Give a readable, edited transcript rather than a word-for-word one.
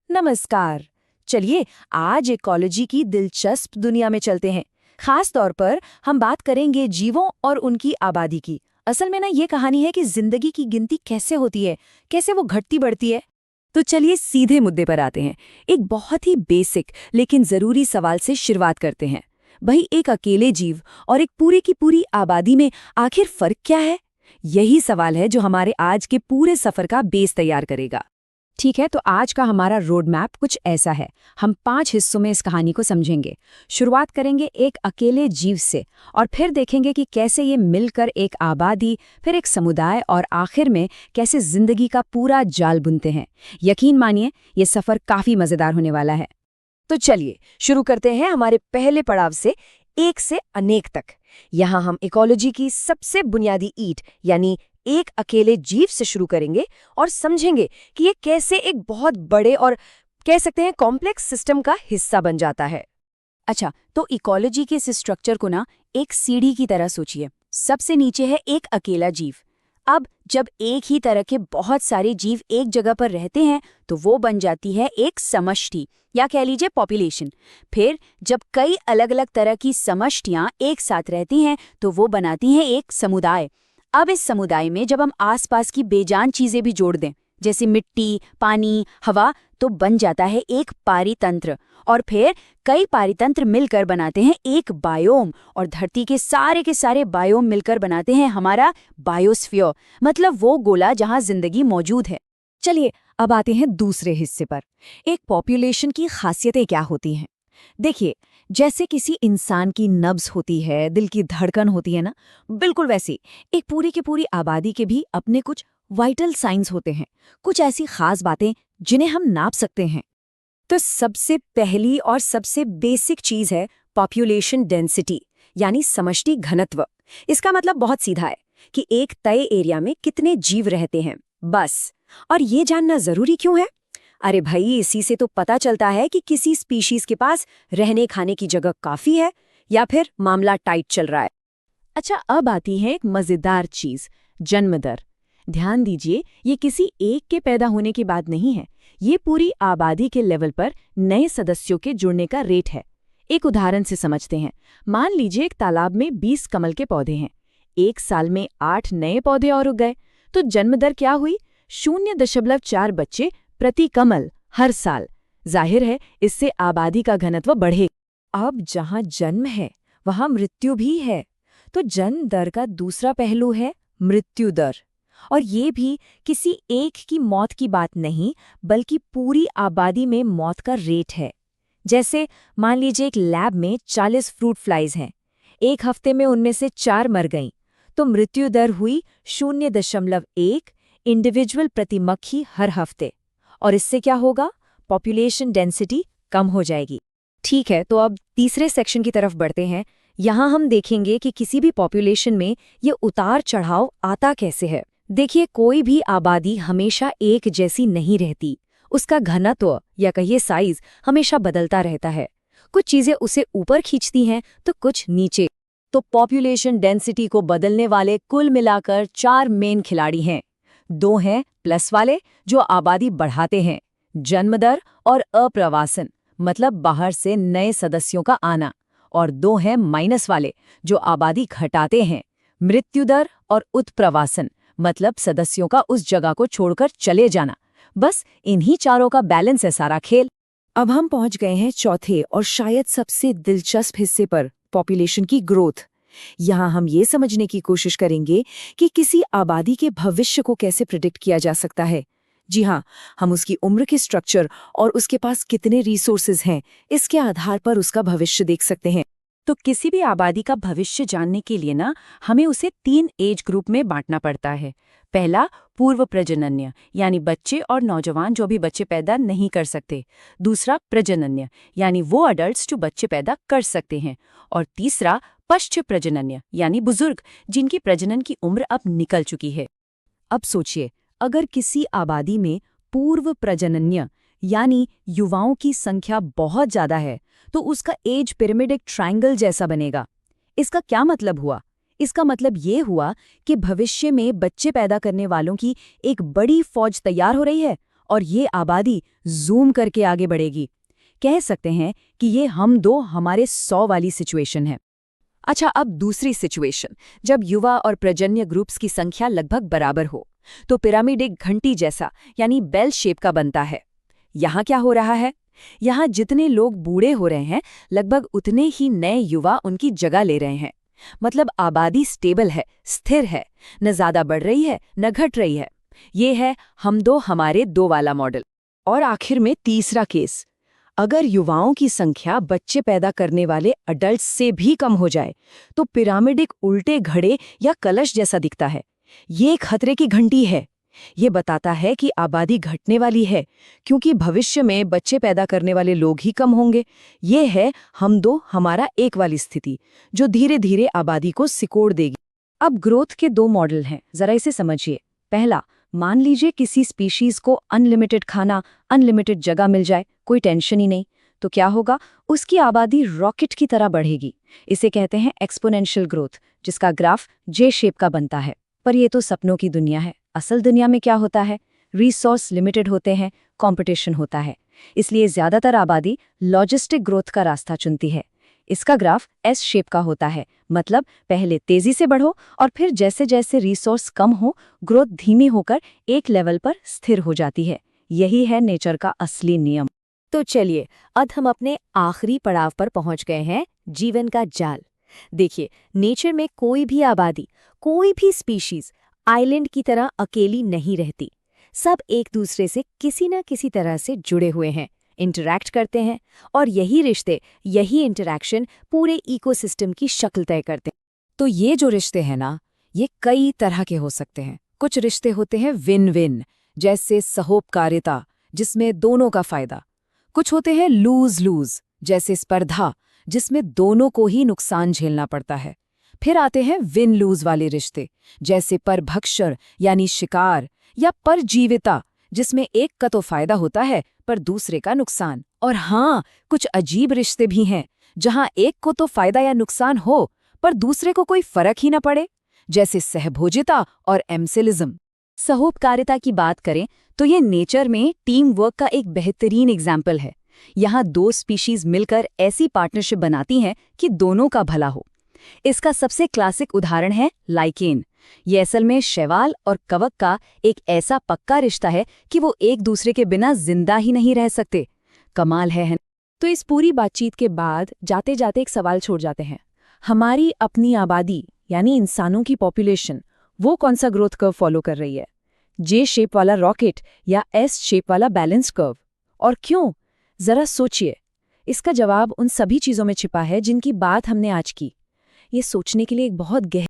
नमस्कार। चलिए आज इकोलॉजी की दिलचस्प दुनिया में चलते हैं। खास तौर पर हम बात करेंगे जीवों और उनकी आबादी की। असल में ना ये कहानी है कि जिंदगी की गिनती कैसे होती है, कैसे वो घटती बढ़ती है। तो चलिए सीधे मुद्दे पर आते हैं। एक बहुत ही बेसिक लेकिन जरूरी सवाल से शुरुआत करते हैं। भाई एक अकेले जीव और एक पूरी की पूरी आबादी में आखिर फर्क क्या है? यही सवाल है जो हमारे आज के पूरे सफर का बेस तैयार करेगा। ठीक है, तो आज का हमारा रोड मैप कुछ ऐसा है। हम 5 हिस्सों में इस कहानी को समझेंगे। शुरुआत करेंगे एक अकेले जीव से और फिर देखेंगे कि कैसे ये मिलकर एक आबादी, फिर एक समुदाय और आखिर में कैसे जिंदगी का पूरा जाल बुनते हैं। यकीन मानिए ये सफर काफी मजेदार होने वाला है। तो चलिए शुरू करते हैं हमारे पहले पड़ाव से, एक से अनेक तक। यहाँ हम इकोलॉजी की सबसे बुनियादी ईंट यानी एक अकेले जीव से शुरू करेंगे और समझेंगे कि ये कैसे एक बहुत बड़े और कह सकते हैं कॉम्प्लेक्स सिस्टम का हिस्सा बन जाता है। अच्छा, तो इकोलॉजी के इस स्ट्रक्चर को ना एक सीढ़ी की तरह सोचिए। सबसे नीचे है एक अकेला जीव। अब जब एक ही तरह के बहुत सारे जीव एक जगह पर रहते हैं तो वो बन जाती है एक समष्टि या कह लीजिए पॉपुलेशन। फिर जब कई अलग अलग तरह की समष्टियां एक साथ रहती हैं तो वो बनाती हैं एक समुदाय। अब इस समुदाय में जब हम आसपास की बेजान चीजें भी जोड़ दें, जैसे मिट्टी, पानी, हवा, तो बन जाता है एक पारितंत्र। और फिर कई पारितंत्र मिलकर बनाते हैं एक बायोम, और धरती के सारे बायोम मिलकर बनाते हैं हमारा बायोस्फीयर, मतलब वो गोला जहां जिंदगी मौजूद है। चलिए अब आते हैं दूसरे हिस्से पर। एक पॉपुलेशन की खासियतें क्या होती हैं? देखिए, जैसे किसी इंसान की नब्ज होती है, दिल की धड़कन होती है ना, बिल्कुल वैसी एक पूरी की पूरी आबादी के भी अपने कुछ वाइटल साइंस होते हैं, कुछ ऐसी खास बातें जिन्हें हम नाप सकते हैं। तो सबसे पहली और सबसे बेसिक चीज है पॉपुलेशन डेंसिटी यानी समष्टि घनत्व। इसका मतलब बहुत सीधा है कि एक तय एरिया में कितने जीव रहते हैं, बस। और ये जानना जरूरी क्यों है? अरे भाई, इसी से तो पता चलता है कि किसी स्पीशीज के पास रहने खाने की जगह काफी है या फिर मामला टाइट चल रहा है। अच्छा, अब आती है एक मजेदार चीज, जन्म दर। ध्यान दीजिए, ये किसी एक के पैदा होने की बात नहीं है, ये पूरी आबादी के लेवल पर नए सदस्यों के जुड़ने का रेट है। एक उदाहरण से समझते हैं। मान लीजिए एक तालाब में 20 कमल के पौधे हैं, एक साल में 8 नए पौधे और उग गए, तो जन्म दर क्या हुई? 0.4 बच्चे प्रति कमल हर साल। जाहिर है इससे आबादी का घनत्व बढ़े। अब जहां जन्म है वहां मृत्यु भी है, तो जन्म दर का दूसरा पहलू है मृत्यु दर। और ये भी किसी एक की मौत की बात नहीं, बल्कि पूरी आबादी में मौत का रेट है। जैसे मान लीजिए एक लैब में 40 फ्रूट फ्लाइज हैं, एक हफ्ते में उनमें से 4 मर गईं, तो मृत्यु दर हुई 0.1 इंडिविजुअल प्रति मक्खी हर हफ्ते। और इससे क्या होगा? पॉपुलेशन डेंसिटी कम हो जाएगी। ठीक है, तो अब तीसरे सेक्शन की तरफ बढ़ते हैं। यहाँ हम देखेंगे कि किसी भी पॉपुलेशन में ये उतार चढ़ाव आता कैसे है। देखिए, कोई भी आबादी हमेशा एक जैसी नहीं रहती। उसका घनत्व या कहिए साइज हमेशा बदलता रहता है। कुछ चीजें उसे ऊपर खींचती हैं तो कुछ नीचे। तो पॉपुलेशन डेंसिटी को बदलने वाले कुल मिलाकर 4 मेन खिलाड़ी हैं। 2 हैं प्लस वाले जो आबादी बढ़ाते हैं, जन्म दर और अप्रवासन मतलब बाहर से नए सदस्यों का आना, और 2 हैं माइनस वाले जो आबादी घटाते हैं, मृत्यु दर और उत्प्रवासन मतलब सदस्यों का उस जगह को छोड़कर चले जाना। बस इन्हीं चारों का बैलेंस है सारा खेल। अब हम पहुंच गए हैं चौथे और शायद सबसे दिलचस्प हिस्से पर, पॉपुलेशन की ग्रोथ। यहाँ हम ये समझने की कोशिश करेंगे कि किसी आबादी के भविष्य को कैसे प्रिडिक्ट किया जा सकता है। जी हाँ, हम उसकी उम्र के स्ट्रक्चर और उसके पास कितने रिसोर्सेज हैं, इसके आधार पर उसका भविष्य देख सकते हैं। तो किसी भी आबादी का भविष्य जानने के लिए ना हमें उसे 3 एज ग्रुप में बांटना पड़ता है। पहला पूर्व प्रजनन्य यानी बच्चे और नौजवान जो भी बच्चे पैदा नहीं कर सकते। दूसरा प्रजनन्य यानी वो अडल्ट्स जो बच्चे पैदा कर सकते हैं। और तीसरा पश्च प्रजनन्य यानी बुजुर्ग जिनकी प्रजनन की उम्र अब निकल चुकी है। अब सोचिए, अगर किसी आबादी में पूर्व प्रजनन्य यानी युवाओं की संख्या बहुत ज्यादा है तो उसका एज पिरामिड एक ट्रायंगल जैसा बनेगा। इसका क्या मतलब हुआ? इसका मतलब ये हुआ कि भविष्य में बच्चे पैदा करने वालों की एक बड़ी फौज तैयार हो रही है और ये आबादी जूम करके आगे बढ़ेगी। कह सकते हैं कि ये हम दो हमारे 100 वाली सिचुएशन है। अच्छा, अब दूसरी सिचुएशन, जब युवा और प्रजन्य ग्रुप्स की संख्या लगभग बराबर हो, तो पिरामिड एक घंटी जैसा यानी बेल शेप का बनता है। यहाँ क्या हो रहा है? यहाँ जितने लोग बूढ़े हो रहे हैं, लगभग उतने ही नए युवा उनकी जगह ले रहे हैं। मतलब आबादी स्टेबल है, स्थिर है, न ज्यादा बढ़ रही है न घट रही है। ये है हम दो हमारे दो वाला मॉडल। और आखिर में तीसरा केस, अगर युवाओं की संख्या बच्चे पैदा करने वाले अडल्ट से भी कम हो जाए, तो पिरामिड एक उल्टे घड़े या कलश जैसा दिखता है। ये एक खतरे की घंटी है। ये बताता है कि आबादी घटने वाली है, क्योंकि भविष्य में बच्चे पैदा करने वाले लोग ही कम होंगे। ये है हम दो हमारा एक वाली स्थिति, जो धीरे धीरे आबादी को सिकोड़ देगी। अब ग्रोथ के दो मॉडल हैं, जरा इसे समझिए। पहला, मान लीजिए किसी स्पीशीज को अनलिमिटेड खाना, अनलिमिटेड जगह मिल जाए, कोई टेंशन ही नहीं। तो क्या होगा? उसकी आबादी रॉकेट की तरह बढ़ेगी। इसे कहते हैं एक्सपोनेंशियल ग्रोथ, जिसका ग्राफ जे शेप का बनता है। पर ये तो सपनों की दुनिया है। असल दुनिया में क्या होता है? रिसोर्स लिमिटेड होते हैं, कंपटीशन होता है। इसलिए ज्यादातर आबादी लॉजिस्टिक ग्रोथ का रास्ता चुनती है। इसका ग्राफ एस शेप का होता है, मतलब पहले तेजी से बढ़ो और फिर जैसे जैसे रिसोर्स कम हो, ग्रोथ धीमी होकर एक लेवल पर स्थिर हो जाती है। यही है नेचर का असली नियम। तो चलिए, अब हम अपने आखिरी पड़ाव पर पहुंच गए हैं, जीवन का जाल। देखिए, नेचर में कोई भी आबादी, कोई भी स्पीशीज आइलैंड की तरह अकेली नहीं रहती। सब एक दूसरे से किसी न किसी तरह से जुड़े हुए हैं, इंटरैक्ट करते हैं, और यही रिश्ते, यही इंटरैक्शन पूरे इकोसिस्टम की शक्ल तय करते हैं। तो ये जो रिश्ते हैं ना, ये कई तरह के हो सकते हैं। कुछ रिश्ते होते हैं विन विन, जैसे सहोपकारिता, जिसमें दोनों का फायदा। कुछ होते हैं लूज लूज, जैसे स्पर्धा, जिसमें दोनों को ही नुकसान झेलना पड़ता है। फिर आते हैं विन लूज वाले रिश्ते, जैसे परभक्षण यानी शिकार, या परजीविता, जिसमें एक का तो फायदा होता है पर दूसरे का नुकसान। और हाँ, कुछ अजीब रिश्ते भी हैं, जहां एक को तो फायदा या नुकसान हो पर दूसरे को कोई फर्क ही न पड़े, जैसे सहभोजिता और एम्सिलिज्म। सहोपकारिता की बात करें तो ये नेचर में टीम वर्क का एक बेहतरीन एग्जाम्पल है। यहाँ दो स्पीशीज मिलकर ऐसी पार्टनरशिप बनाती हैं कि दोनों का भला हो। इसका सबसे क्लासिक उदाहरण है लाइकेन। ये असल में शैवाल और कवक का एक ऐसा पक्का रिश्ता है कि वो एक दूसरे के बिना जिंदा ही नहीं रह सकते। कमाल है? तो इस पूरी बातचीत के बाद जाते जाते एक सवाल छोड़ जाते हैं। हमारी अपनी आबादी यानी इंसानों की पॉपुलेशन, वो कौन सा ग्रोथ कर्व फॉलो कर रही है? जे शेप वाला रॉकेट या एस शेप वाला बैलेंस कर्व? और क्यों? जरा सोचिए। इसका जवाब उन सभी चीजों में छिपा है जिनकी बात हमने आज की। ये सोचने के लिए एक बहुत गहरी